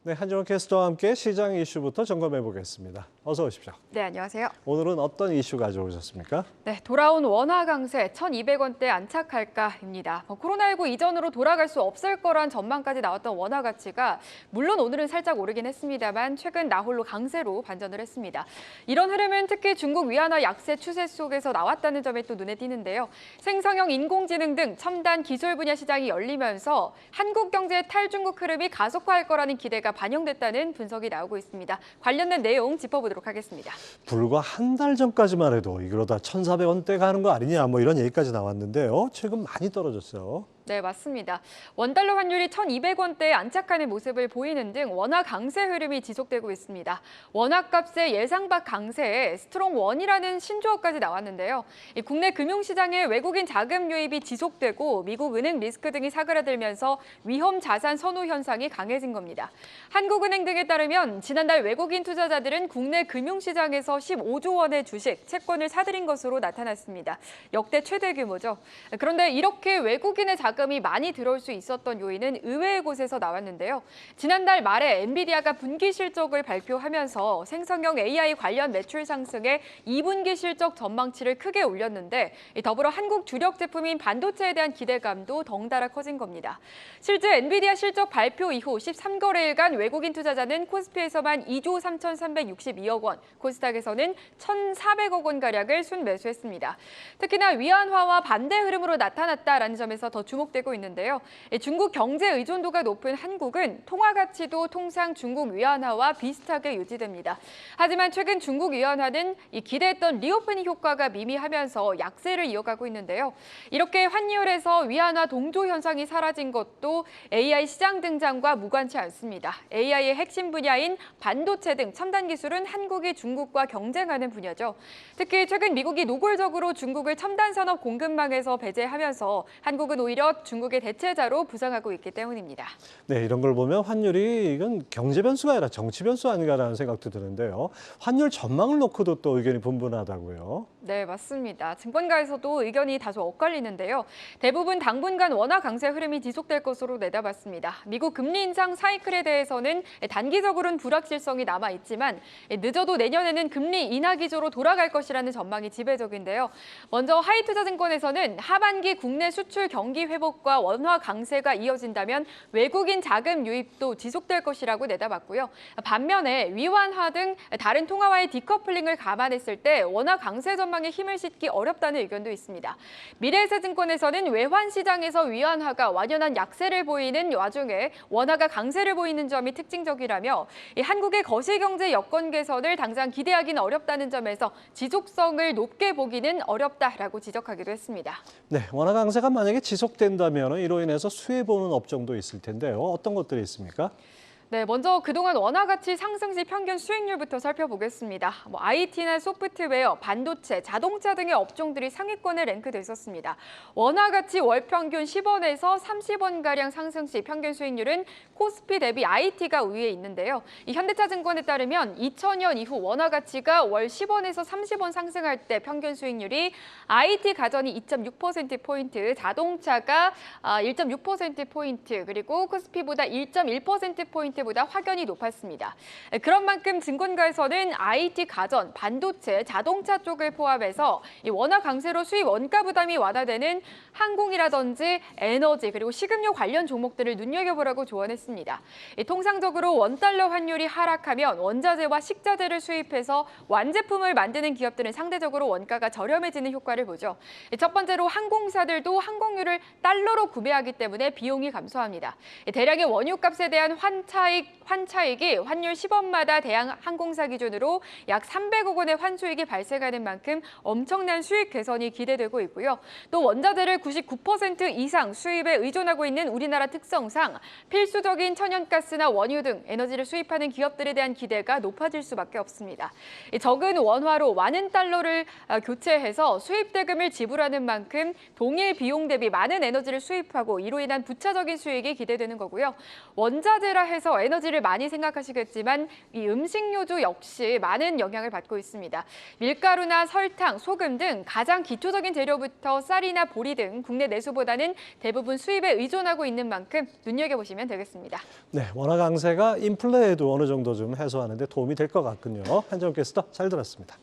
네, 한정원 캐스터와 함께 시장 이슈부터 점검해 보겠습니다. 어서 오십시오. 네, 안녕하세요. 오늘은 어떤 이슈 가져오셨습니까? 네, 돌아온 원화 강세 1,200원대 안착할까입니다. 코로나19 이전으로 돌아갈 수 없을 거란 전망까지 나왔던 원화 가치가 물론 오늘은 살짝 오르긴 했습니다만 최근 나홀로 강세로 반전을 했습니다. 이런 흐름은 특히 중국 위안화 약세 추세 속에서 나왔다는 점에 또 눈에 띄는데요. 생성형 인공지능 등 첨단 기술 분야 시장이 열리면서 한국 경제의 탈중국 흐름이 가속화할 거라는 기대가 반영됐다는 분석이 나오고 있습니다. 관련된 내용 짚어보도록 하겠습니다. 불과 한 달 전까지만 해도 이러다 1,400원대 가는 거 아니냐 뭐 이런 얘기까지 나왔는데요. 최근 많이 떨어졌어요. 네, 맞습니다. 원달러 환율이 1,200원대에 안착하는 모습을 보이는 등 원화 강세 흐름이 지속되고 있습니다. 원화값의 예상 밖 강세에 스트롱 원이라는 신조어까지 나왔는데요. 국내 금융시장에 외국인 자금 유입이 지속되고 미국 은행 리스크 등이 사그라들면서 위험 자산 선호 현상이 강해진 겁니다. 한국은행 등에 따르면 지난달 외국인 투자자들은 국내 금융시장에서 15조 원의 주식, 채권을 사들인 것으로 나타났습니다. 역대 최대 규모죠. 그런데 이렇게 외국인의 자금이 많이 들어올 수 있었던 요인은 의외의 곳에서 나왔는데요. 지난달 말에 엔비디아가 분기 실적을 발표하면서 생성형 AI 관련 매출 상승에 2분기 실적 전망치를 크게 올렸는데 더불어 한국 주력 제품인 반도체에 대한 기대감도 덩달아 커진 겁니다. 실제 엔비디아 실적 발표 이후 13거래일간 외국인 투자자는 코스피에서만 2조 3,362억 원, 코스닥에서는 1,400억 원가량을 순매수했습니다. 특히나 위안화와 반대 흐름으로 나타났다라는 점에서 더 주목되고 있는데요. 중국 경제 의존도가 높은 한국은 통화 가치도 통상 중국 위안화와 비슷하게 유지됩니다. 하지만 최근 중국 위안화는 기대했던 리오프닝 효과가 미미하면서 약세를 이어가고 있는데요. 이렇게 환율에서 위안화 동조 현상이 사라진 것도 AI 시장 등장과 무관치 않습니다. AI의 핵심 분야인 반도체 등 첨단 기술은 한국이 중국과 경쟁하는 분야죠. 특히 최근 미국이 노골적으로 중국을 첨단 산업 공급망에서 배제하면서 한국은 오히려 중국의 대체자로 부상하고 있기 때문입니다. 네, 이런 걸 보면 환율이 이건 경제 변수가 아니라 정치 변수 아닌가라는 생각도 드는데요. 환율 전망을 놓고도 또 의견이 분분하다고요. 네, 맞습니다. 증권가에서도 의견이 다소 엇갈리는데요. 대부분 당분간 원화 강세 흐름이 지속될 것으로 내다봤습니다. 미국 금리 인상 사이클에 대해서는 단기적으로는 불확실성이 남아있지만 늦어도 내년에는 금리 인하 기조로 돌아갈 것이라는 전망이 지배적인데요. 먼저 하이투자증권에서는 하반기 국내 수출 경기 회복과 원화 강세가 이어진다면 외국인 자금 유입도 지속될 것이라고 내다봤고요. 반면에 위안화 등 다른 통화와의 디커플링을 감안했을 때 원화 강세 전망에 힘을 싣기 어렵다는 의견도 있습니다. 미래에셋증권에서는 외환 시장에서 위안화가 완연한 약세를 보이는 와중에 원화가 강세를 보이는 점이 특징적이라며 한국의 거시경제 여건 개선을 당장 기대하기는 어렵다는 점에서 지속성을 높게 보기는 어렵다라고 지적하기도 했습니다. 네, 원화 강세가 만약에 지속된다면 이로 인해서 수혜 보는 업종도 있을 텐데요. 어떤 것들이 있습니까? 네, 먼저 그동안 원화 가치 상승 시 평균 수익률부터 살펴보겠습니다. IT나 소프트웨어, 반도체, 자동차 등의 업종들이 상위권에 랭크됐었습니다. 원화 가치 월 평균 10원에서 30원가량 상승 시 평균 수익률은 코스피 대비 IT가 우위에 있는데요. 이 현대차증권에 따르면 2000년 이후 원화 가치가 월 10원에서 30원 상승할 때 평균 수익률이 IT 가전이 2.6%포인트, 자동차가 1.6%포인트, 그리고 코스피보다 1.1%포인트 보다 확연히 높았습니다. 그런 만큼 증권가에서는 IT 가전, 반도체, 자동차 쪽을 포함해서 이 원화 강세로 수입 원가 부담이 완화되는 항공이라든지 에너지 그리고 식음료 관련 종목들을 눈여겨보라고 조언했습니다. 통상적으로 원달러 환율이 하락하면 원자재와 식자재를 수입해서 완제품을 만드는 기업들은 상대적으로 원가가 저렴해지는 효과를 보죠. 첫 번째로 항공사들도 항공유를 달러로 구매하기 때문에 비용이 감소합니다. 대량의 원유값에 대한 환차익이 환율 10원마다 대양 항공사 기준으로 약 300억 원의 환수익이 발생하는 만큼 엄청난 수익 개선이 기대되고 있고요. 또 원자재를 99% 이상 수입에 의존하고 있는 우리나라 특성상 필수적인 천연가스나 원유 등 에너지를 수입하는 기업들에 대한 기대가 높아질 수밖에 없습니다. 적은 원화로 많은 달러를 교체해서 수입 대금을 지불하는 만큼 동일 비용 대비 많은 에너지를 수입하고 이로 인한 부차적인 수익이 기대되는 거고요. 원자재라 해서 하시면서 에너지를 많이 생각하시겠지만 이 음식료도 역시 많은 영향을 받고 있습니다. 밀가루나 설탕, 소금 등 가장 기초적인 재료부터 쌀이나 보리 등 국내 내수보다는 대부분 수입에 의존하고 있는 만큼 눈여겨보시면 되겠습니다. 네, 원화 강세가 인플레에도 어느 정도 좀 해소하는 데 도움이 될 것 같군요. 한정훈 캐스터 잘 들었습니다.